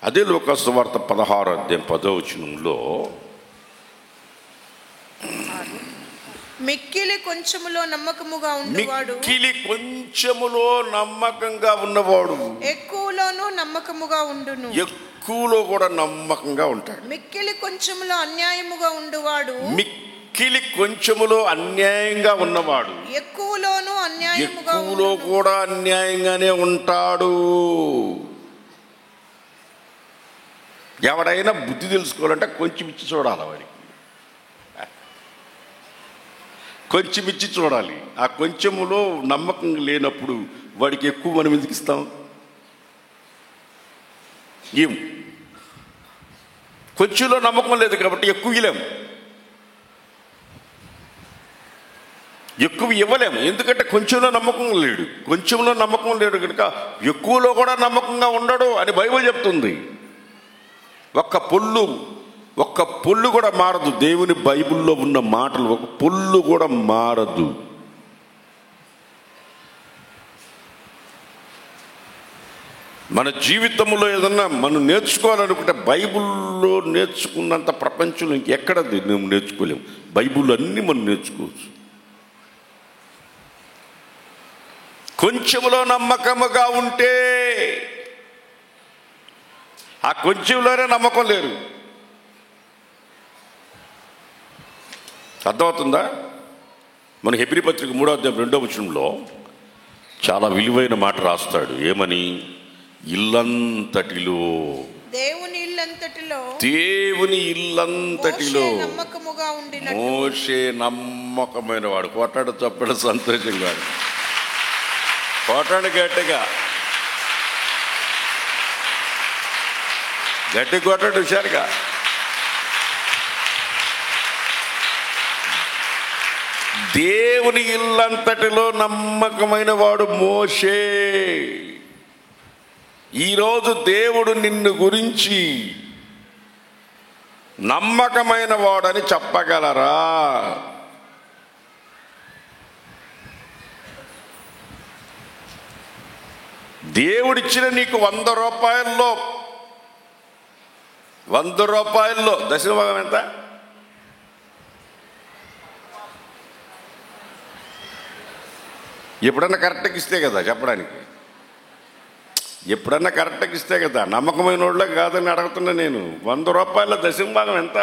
అదే లూకా సువార్త 16:10 మిక్కిలి కొంచెములో నమ్మకముగా ఉన్నవాడు, మిక్కిలి కొంచెములో నమ్మకంగా ఉన్నవాడు ఎక్కువలోనూ నమ్మకముగా ఉండును. ఎక్కువలో కూడా నమ్మకంగా ఉంటాడు. మిక్కిలి కొంచెములో అన్యాయముగా ఉండువాడు, మిక్కిలి కొంచెములో అన్యాయంగా ఉన్నవాడు ఎక్కువలో కూడా అన్యాయంగానే ఉంటాడు. ఎవడైనా బుద్ధి తెలుసుకోవాలంటే కొంచెం ఇచ్చి చూడాలి. వాడికి కొంచెం ఇచ్చి చూడాలి. ఆ కొంచెములో నమ్మకం లేనప్పుడు వాడికి ఎక్కువ మనం ఎందుకు ఇస్తాం? ఏం కొంచెంలో నమ్మకం లేదు కాబట్టి ఎక్కువ ఇవ్వలేము. ఎందుకంటే కొంచెంలో నమ్మకం లేడు కనుక ఎక్కువలో కూడా నమ్మకంగా ఉండడు అని బైబిల్ చెప్తుంది. ఒక్క పొల్లు కూడా మారదు. దేవుని బైబిల్లో ఉన్న మాటలు ఒక పొల్లు కూడా మారదు. మన జీవితంలో ఏదన్నా మనం నేర్చుకోవాలనుకుంటే బైబిల్లో నేర్చుకున్నంత ప్రపంచంలో ఇంకెక్కడ మేము నేర్చుకోలేము. బైబిల్ అన్నీ మనం నేర్చుకోవచ్చు. కొంచెంలో నమ్మకముగా ఉంటే ఆ కొంచెంలోనే నమ్మకం లేరు. అర్థమవుతుందా? మన హెబ్రీ పత్రిక 3:2 చాలా విలువైన మాట రాస్తాడు. ఏమని? ఇల్లంతటిలో దేవుని ఇల్లంతటిలో మోషే నమ్మకముగా ఉండినట్టు. మోషే నమ్మకమైన వాడు. కొట్టాడు చప్పడు సంతోషంగా, కొట్టాడు గట్టిగా, గట్టి కొట్టాడు హుషారుగా. దేవుని ఇల్లంతటిలో నమ్మకమైన వాడు మోషే. ఈరోజు దేవుడు నిన్ను గురించి నమ్మకమైన వాడని చెప్పగలరా? దేవుడిచ్చిన నీకు 100 రూపాయల్లో దశమ భాగం ఎంత? ఎప్పుడన్నా కరెక్ట్గా ఇస్తే కదా చెప్పడానికి, ఎప్పుడన్నా కరెక్ట్గా ఇస్తే కదా. నమ్మకమైన వాళ్ళే కాదని అడుగుతున్నా నేను. 100 రూపాయల దశమ భాగం ఎంత?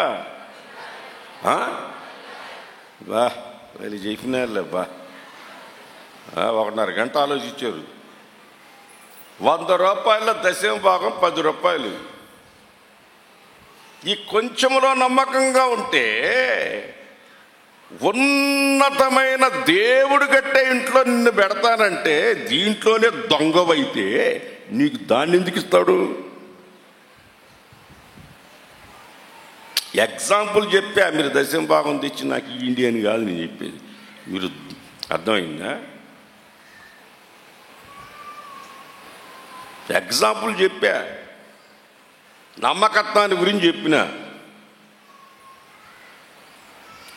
బా వెళ్ళి చెప్పినారులే బా, 1.5 గంట ఆలోచించారు. 100 రూపాయల దశమ భాగం 10 రూపాయలు. ఈ కొంచెంలో నమ్మకంగా ఉంటే ఉన్నతమైన దేవుడు కట్టే ఇంట్లో నిన్ను పెడతానంటే, దీంట్లోనే దొంగవైతే నీకు దాన్ని ఎందుకు ఇస్తాడు? ఎగ్జాంపుల్ చెప్పా, మీరు దశమ భాగం తెచ్చి నాకు ఇయ్యండి అని కాదు నేను చెప్పేది. మీరు అర్థమైందా? ఎగ్జాంపుల్ చెప్పా, నమ్మకత్వాన్ని గురించి చెప్పిన.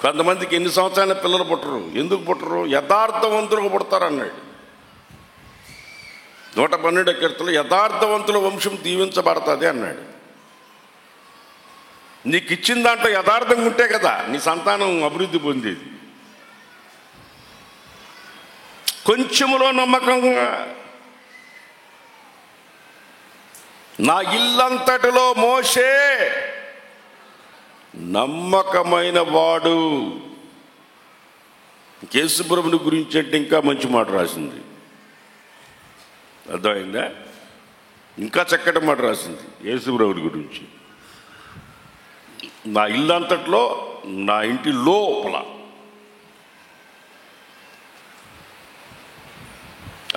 కొంతమందికి ఎన్ని సంవత్సరాల పిల్లలు పుట్టరు. ఎందుకు పుట్టరు? యథార్థవంతులకు పుడతారు అన్నాడు. 112 కీర్తనలో యథార్థవంతుల వంశం దీవించబడుతుంది అన్నాడు. నీకు ఇచ్చిన దాంట్లో యథార్థంగా ఉంటే కదా నీ సంతానం అభివృద్ధి పొందేది. కొంచెములో నమ్మకంగా, నా ఇల్లంతటిలో మోషే నమ్మకమైన వాడు. యేసుప్రభుని గురించి అంటే ఇంకా మంచి మాట రాసింది. అర్థమైందా? ఇంకా చక్కటి మాట రాసింది యేసుప్రభుని గురించి. నా ఇల్లంతట్లో, నా ఇంటి లోపల.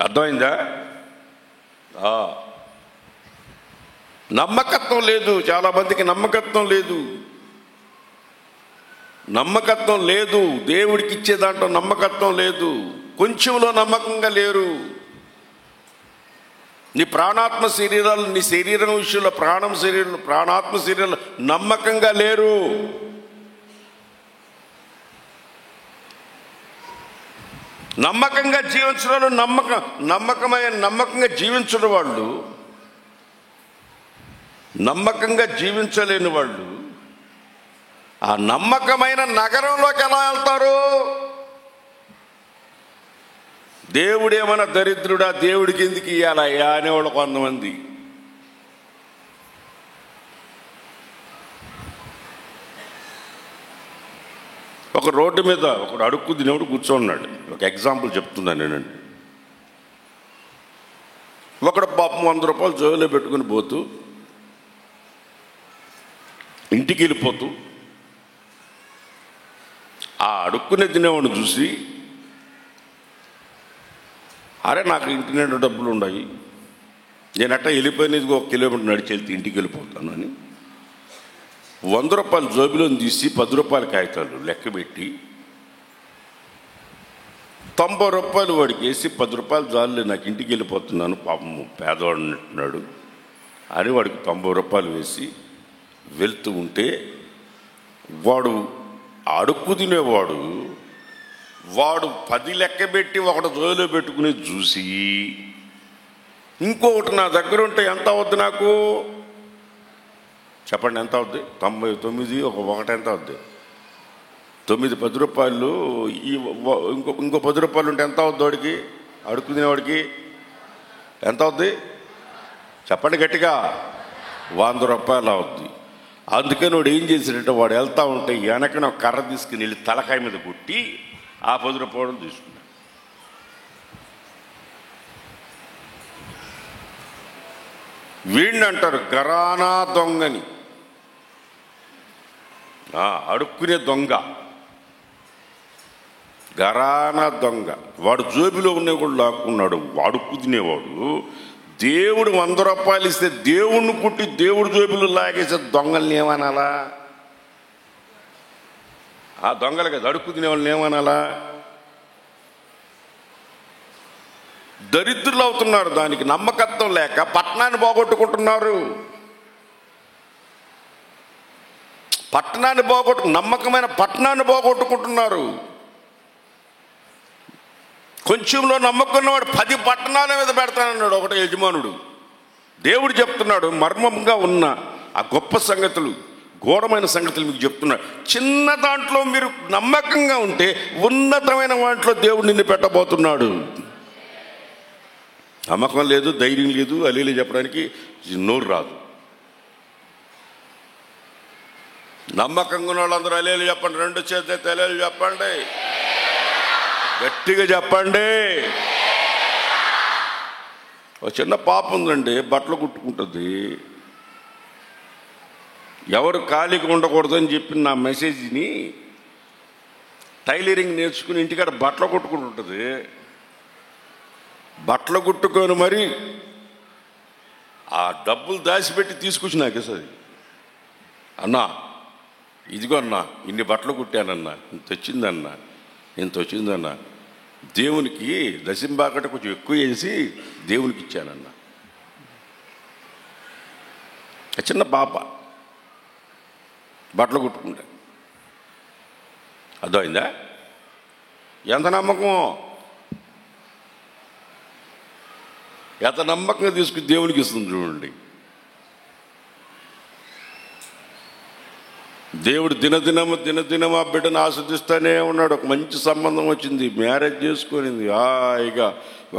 అర్థమైందా? నమ్మకత్వం లేదు. చాలా మందికి నమ్మకత్వం లేదు. నమ్మకత్వం లేదు. దేవుడికి ఇచ్చే దాంట్లో నమ్మకత్వం లేదు. కొంచెంలో నమ్మకంగా లేరు. నీ ప్రాణాత్మ శరీరాలు, నీ శరీరం విషయంలో, ప్రాణాత్మ శరీరాలు నమ్మకంగా లేరు. నమ్మకంగా జీవించడం, నమ్మకంగా జీవించడం వాళ్ళు, నమ్మకంగా జీవించలేని వాళ్ళు ఆ నమ్మకమైన నగరంలోకి ఎలా వెళ్తారు? దేవుడేమన్నా దరిద్రుడా, దేవుడికి ఎందుకు ఇవ్వాలయ్యా అనేవాళ్ళు కొంతమంది. ఒక రోడ్డు మీద ఒకడు అడుక్కు తినేవాడు కూర్చోన్నాడు. ఒక ఎగ్జాంపుల్ చెప్తున్నాను నేనండి. ఒకడు పాపం 100 రూపాయలు జోబులో పెట్టుకుని పోతూ, ఇంటికి వెళ్ళిపోతూ, ఆ అడుక్కునే తినేవాడిని చూసి, అరే నాకు ఇంటి నిండా డబ్బులు ఉన్నాయి, నేను అట్టా వెళ్ళిపోయినది 1 కిలోమీటర్ నడిచి వెళ్తే ఇంటికి వెళ్ళిపోతాను అని 100 రూపాయలు జోబులో తీసి 10 రూపాయల కాగితాలు లెక్క పెట్టి 90 రూపాయలు వాడికి వేసి 10 రూపాయలు జాలే నాకు ఇంటికి వెళ్ళిపోతున్నాను, పాపం పేదవాడు అంటున్నాడు అని వాడికి 90 రూపాయలు వేసి వెళ్తూ ఉంటే, వాడు అడుక్కు తినేవాడు వాడు 10 లెక్క పెట్టి ఒకటి జోబులో పెట్టుకుని చూసి, ఇంకొకటి నా దగ్గర ఉంటే ఎంత అవుద్ది నాకు చెప్పండి, ఎంత అవుద్ది? 99 ఒకటి ఎంత అవుద్ది? 9 10 రూపాయలు. ఇంకో 10 రూపాయలు ఉంటే ఎంత అవుద్ది? వాడికి, అడుక్కు తినేవాడికి ఎంత అవుద్ది చెప్పండి గట్టిగా? 100 రూపాయలు అవుద్ది. అందుకని వాడు ఏం చేశాడంటే, వాడు వెళ్తా ఉంటే వెనకన ఒక కర్ర తీసుకుని వెళ్ళి తలకాయ మీద కొట్టి ఆ 10 రూపాయలు తీసుకున్నాడు. వీడిని అంటారు గరానా దొంగని. అడుక్కునే దొంగ, గరానా దొంగ. వాడు జోబిలో ఉన్నవి కూడా లాక్కున్నాడు. అడుక్కు తినేవాడు. దేవుడు 100 రూపాయలు ఇస్తే దేవుణ్ణి కుట్టి దేవుడు జోబిలో లాగేసే దొంగల్ని ఏమనాలా? ఆ దొంగలు కదా, అడుక్కు తినేవాళ్ళని ఏమనాలా? దరిద్రులు అవుతున్నారు. దానికి నమ్మకత్వం లేక పట్టణాన్ని పోగొట్టుకుంటున్నారు. నమ్మకమైన పట్టణాన్ని పోగొట్టుకుంటున్నారు. కొంచెంలో నమ్మకున్నవాడు 10 పట్టణాల మీద పెడతానన్నాడు ఒకటే యజమానుడు. దేవుడు చెప్తున్నాడు, మర్మంగా ఉన్న ఆ గొప్ప సంగతులు, ఘోరమైన సంగతులు మీకు చెప్తున్నాడు. చిన్న దాంట్లో మీరు నమ్మకంగా ఉంటే ఉన్నతమైన వాటిలో దేవుడు నిన్ను పెట్టబోతున్నాడు. నమ్మకం లేదు, ధైర్యం లేదు, అలీలు చెప్పడానికి నోరు రాదు. నమ్మకంగా ఉన్న వాళ్ళందరూ అలీలు చెప్పండి. 2 చేతులెత్తి అలీలు చెప్పండి, గట్టిగా చెప్పండి. ఒక చిన్న పాప ఉందండి, బట్టలు కుట్టుకుంటుంది. ఎవరు ఖాళీగా ఉండకూడదని చెప్పి నా మెసేజ్ని టైలరింగ్ నేర్చుకుని ఇంటికాడ బట్టలు కుట్టుకుంటుంటుంది. బట్టలు కుట్టుకొని మరి ఆ డబ్బులు దాచిపెట్టి తీసుకొచ్చి నాకు ఇస్తుంది. అన్నా ఇదిగో అన్నా, ఇన్ని బట్టలు కుట్టానన్నా, ఇంత వచ్చిందన్నా, దేవునికి దశంబాకట కొంచెం ఎక్కువ వేసి దేవునికి ఇచ్చానన్నా. చిన్న పాప బట్టలు కుట్టుకుంటా. అర్థమైందా? ఎంత నమ్మకం! ఎంత నమ్మకంగా తీసుకుని దేవునికి ఇస్తుంది చూడండి. దేవుడు దినదినం ఆ బిడ్డను ఆస్వాదిస్తూనే ఉన్నాడు. ఒక మంచి సంబంధం వచ్చింది, మ్యారేజ్ చేసుకునింది, హాయిగా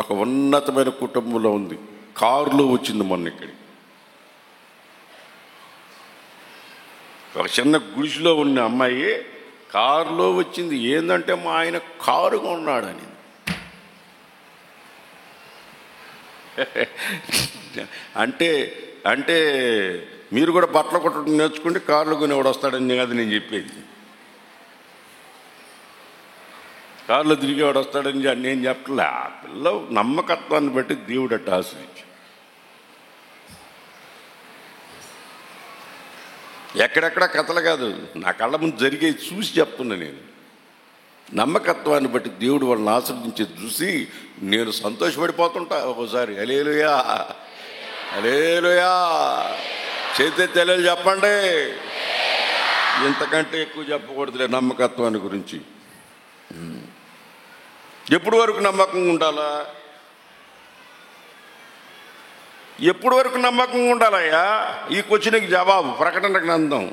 ఒక ఉన్నతమైన కుటుంబంలో ఉంది. కారులో వచ్చింది మొన్న ఇక్కడికి. ఒక చిన్న గుడిసెలో ఉన్న అమ్మాయి కారులో వచ్చింది. ఏంటంటే మా ఆయన కారుగా ఉన్నాడని. అంటే మీరు కూడా బట్టలు కొట్టడం నేర్చుకుంటే కార్లు కొనేవాడు వస్తాడని కాదు నేను చెప్పేది. కారులో తిరిగేవాడు వస్తాడని నేను చెప్పలే. ఆ పిల్ల నమ్మకత్వాన్ని బట్టి దేవుడు అట్ట ఆశ్రయించు. ఎక్కడెక్కడ కథలు కాదు, నా కళ్ళ ముందు జరిగేది చూసి చెప్తున్నా. నేను నమ్మకత్వాన్ని బట్టి దేవుడు వాళ్ళని ఆశ్రయించేది చూసి నేను సంతోషపడిపోతుంటా ఒక్కోసారి. హల్లెలూయా, హల్లెలూయా. చేతే తెలియదు చెప్పండి. ఇంతకంటే ఎక్కువ చెప్పకూడదులే నమ్మకత్వాన్ని గురించి. ఎప్పుడు వరకు నమ్మకంగా ఉండాలా? ఎప్పుడు వరకు నమ్మకంగా ఉండాలయ్యా? ఈ క్వశ్చన్కి జవాబు ప్రకటన గ్రంథం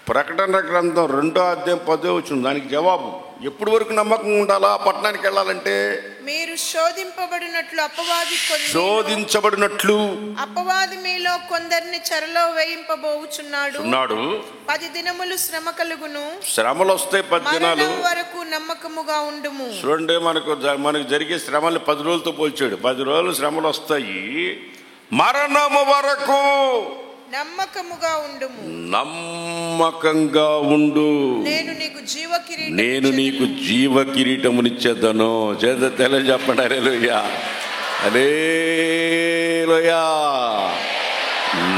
2వ అధ్యాయం 10వ వచనం. దానికి జవాబు ఎప్పుడు వరకు నమ్మకంగా ఉండాలా పట్టణానికి వెళ్ళాలంటే? మీరు శోధింపబడినట్లు అపవాది మీలో కొందరిని చెరలో వేయింపబోచున్నాడు. 10 దినములు శ్రమ కలుగును. శ్రమలు వస్తాయి 10 దినాలు వరకు నమ్మకముగా ఉండుము. చూడండి, మనకు జరిగే శ్రమల్ని 10 రోజులతో పోల్చాడు. 10 రోజులు శ్రమలు వస్తాయి, మరణము వరకు నమ్మకముగా ఉండుము. నమ్మకంగా ఉండు, నేను నీకు జీవ కిరీటమునిచ్చేదను. చేత చెప్పండి. హల్లెలూయా, హల్లెలూయా.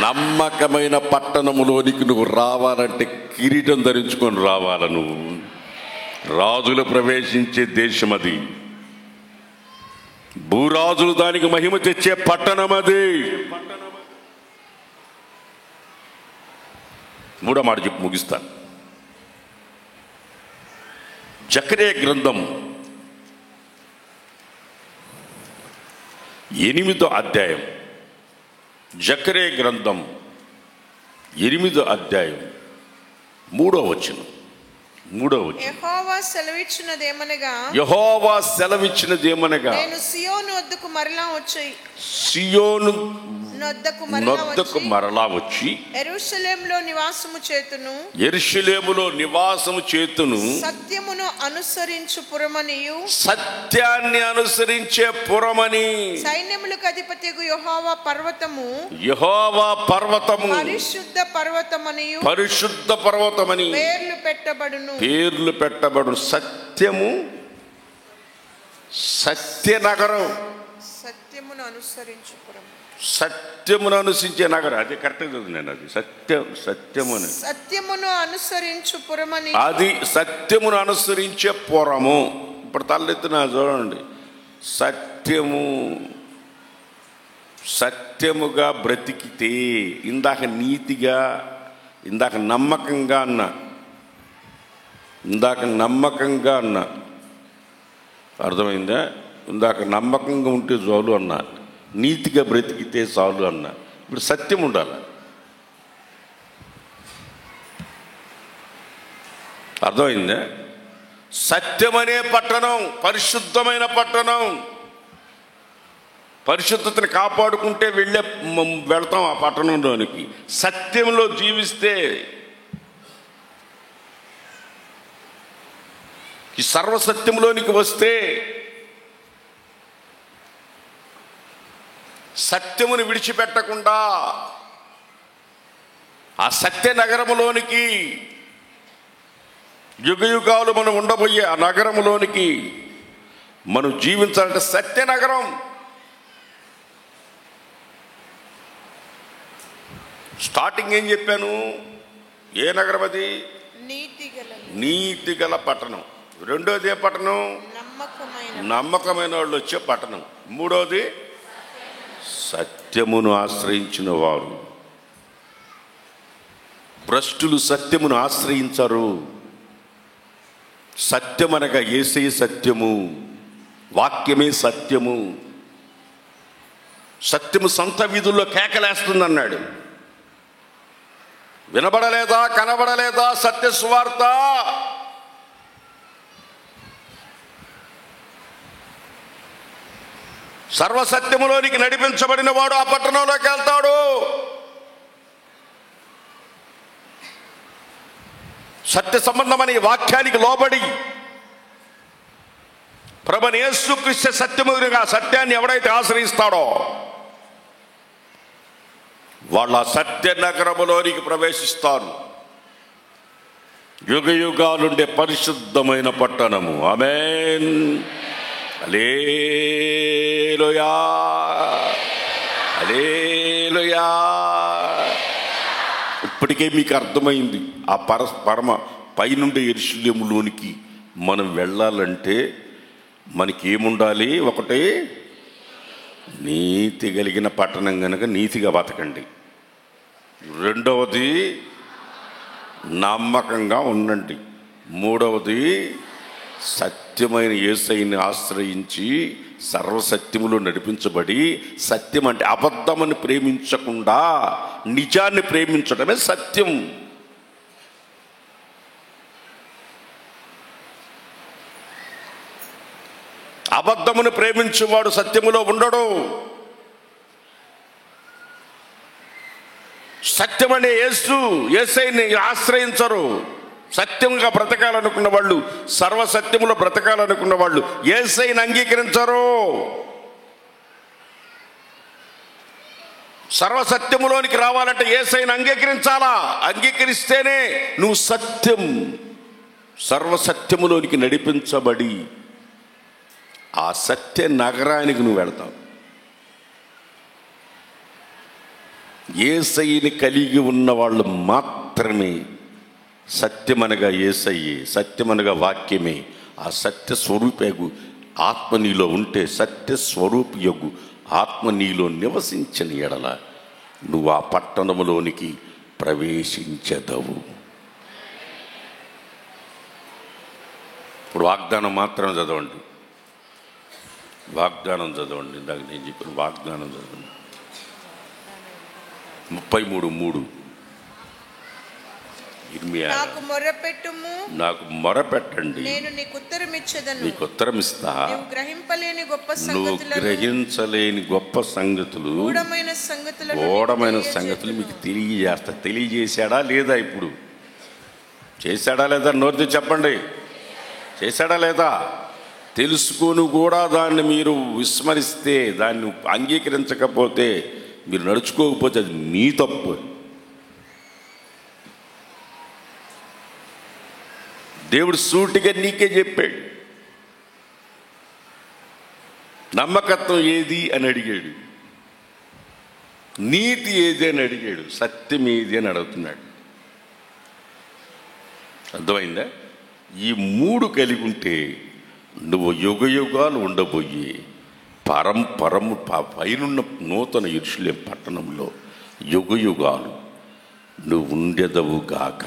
నమ్మకమైన పట్టణములోనికి నువ్వు రావాలంటే కిరీటం ధరించుకొని రావాల. నువ్వు రాజులు ప్రవేశించే దేశం అది. భూరాజులు దానికి మహిమ తెచ్చే పట్టణం అది. 3వ మాట చెప్పి ముగిస్తాను. జకర్యా గ్రంథం 8వ అధ్యాయం. జకర్యా గ్రంథం 8వ అధ్యాయం 3వ వచనం. యెహోవా సెలవిచ్చినదేమనగా, నేను సియోను వద్దకు మరలా వచ్చి సియోను నొద్దకు మరలా వచ్చి యెరూషలేములో నివాసము చేతును, యెరూషలేములో నివాసము చేతును, సత్యమును అనుసరించు పురమనియు, సత్యాన్ని అనుసరించే పురమని, సైన్యములకు అధిపతియగు యెహోవా పర్వతము, యెహోవా పర్వతము, పరిశుద్ధ పర్వతమనియు, పరిశుద్ధ పర్వతమని పేర్లు పెట్టబడును. సత్యము, సత్యనగరం, సత్యమును అనుసరించు పురము, సత్యమును అనుసరించే నగరం. అది కరెక్ట్ నేను, అది సత్యమును అనుసరించు పురమని, అది సత్యమును అనుసరించే పురము. ఇప్పుడు తలెత్తిన చూడండి, సత్యముగా బ్రతికితే, ఇందాక నీతిగా, ఇందాక నమ్మకంగా అన్నా, అర్థమైందా? ఇందాక నమ్మకంగా ఉంటే చాలు అన్నా, నీతిగా బ్రతికితే చాలు అన్నా. ఇప్పుడు సత్యం ఉండాలి. అర్థమైందా? సత్యమనే పట్టణం పరిశుద్ధమైన పట్టణం. పరిశుద్ధతని కాపాడుకుంటే వెళ్తాం ఆ పట్టణంలోనికి. సత్యంలో జీవిస్తే, ఈ సర్వసత్యంలోనికి వస్తే, సత్యమును విడిచిపెట్టకుండా ఆ సత్య నగరములోనికి, యుగయుగాలు మనం ఉండబోయే ఆ నగరములోనికి మనం జీవించాలంటే సత్య నగరం. స్టార్టింగ్ ఏం చెప్పాను? ఏ నగరం అది? నీతి గల పట్టణం. రెండోది ఏ పట్టణం? నమ్మకమైన వాళ్ళు వచ్చే పట్టణం. మూడోది సత్యమును ఆశ్రయించిన వారు. భ్రష్టులు సత్యమును ఆశ్రయించరు. సత్యమనగా యేసయ్య సత్యము, వాక్యమే సత్యము. సత్యము సంత వీధుల్లో కేకలేస్తుందన్నాడు. వినబడలేదా, కనబడలేదా సత్య సువార్త? సర్వసత్యములోనికి నడిపించబడిన వాడు ఆ పట్టణంలోకి వెళ్తాడు. సత్య సంబంధమని వాక్యానికి లోబడి ప్రభువైన యేసుక్రీస్తు సత్యముగా సత్యాన్ని ఎవడైతే ఆశ్రయిస్తాడో వాళ్ళ సత్య నగరములోనికి ప్రవేశిస్తారు. యుగయుగాలుండే పరిశుద్ధమైన పట్టణము. ఆమేన్. హల్లెలూయా, హల్లెలూయా. ఇప్పటికే మీకు అర్థమైంది, ఆ పరమ పైనుండే యెరూషలేములోనికి మనం వెళ్ళాలంటే మనకి ఏముండాలి? ఒకటి, నీతి కలిగిన పట్టణం కనుక నీతిగా బతకండి. రెండవది, నమ్మకంగా ఉండండి. మూడవది, సత్యమైన యేసయ్యని ఆశ్రయించి సర్వసత్యములో నడిపించబడి, సత్యం అంటే అబద్ధమని ప్రేమించకుండా నిజాన్ని ప్రేమించడమే సత్యం. అబద్ధమును ప్రేమించేవాడు సత్యములో ఉండడు. సత్యమనే యేసయ్యని ఆశ్రయించరు. సత్యంగా బ్రతకాలనుకున్న వాళ్ళు, సర్వసత్యములో బ్రతకాలనుకున్న వాళ్ళు యేసయ్యని అంగీకరించరు. సర్వసత్యములోనికి రావాలంటే యేసయ్యని అంగీకరించాలా. అంగీకరిస్తేనే నువ్వు సర్వసత్యములోనికి నడిపించబడి ఆ సత్య నగరానికి నువ్వు వెళతావు. యేసయ్యని కలిగి ఉన్న వాళ్ళు మాత్రమే, సత్యమనగా యేసయ్యే, సత్యమనగా వాక్యమే, ఆ సత్య స్వరూపయగు ఆత్మ నీలో ఉంటే, సత్య స్వరూపయగు ఆత్మ నీలో నివసించని ఎడల నువ్వు ఆ పట్టణములోనికి ప్రవేశించదవు. ఇప్పుడు వాగ్దానం మాత్రం చదవండి, వాగ్దానం చదవండి. ఇందాక నేను చెప్పిన వాగ్దానం చదవండి. 33:3 ఇర్మియా నాకు మొర్రపెట్టుము, నాకు మొరపెట్టండి, నేను నీకు ఉత్తరం ఇచ్చేదను. నీకు ఉత్తరం ఇస్తా. నువ్వు గ్రహింపలేని గొప్ప నువ్వు సంగతులను, గ్రహించలేని గొప్ప సంగతులు, గూఢమైన సంగతులను ఘోరమైన నీకు సంగతులు మీకు తెలియజేయుదును. తెలియజేశాడా లేదా? ఇప్పుడు చేశాడా లేదా? నోరు చెప్పండి, చేశాడా లేదా? తెలుసుకొని కూడా దాన్ని మీరు విస్మరిస్తే, దాన్ని అంగీకరించకపోతే, మీరు నడుచుకోకపోతే అది మీ తప్పు. దేవుడు సూటిగా నీకే చెప్పాడు. నమ్మకత్వం ఏది అని అడిగాడు, నీతి ఏది అని అడిగాడు, సత్యం ఏది అని అడుగుతున్నాడు. అర్థమైందా? ఈ మూడు కలిగి ఉంటే నువ్వు యుగ యుగాలు ఉండబోయి పరము పైనున్న నూతన యెరూషలేము పట్టణంలో యుగ యుగాలు నువ్వు ఉండెదవుగాక.